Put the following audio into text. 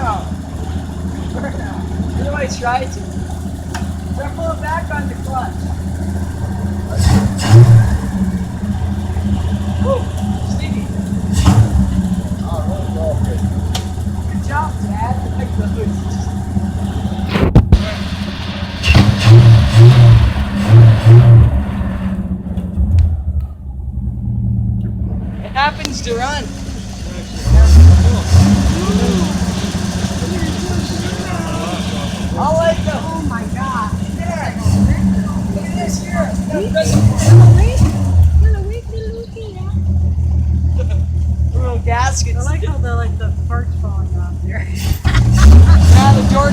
Burnout. Burnout. What do I try to? Try pulling back on the clutch. Woo! Steady. Oh, Good job, Dad. I like those. It happens to run. I like them. Oh my God. Look at this here. Little gaskets. I like how the parts falling off here. Yeah, the door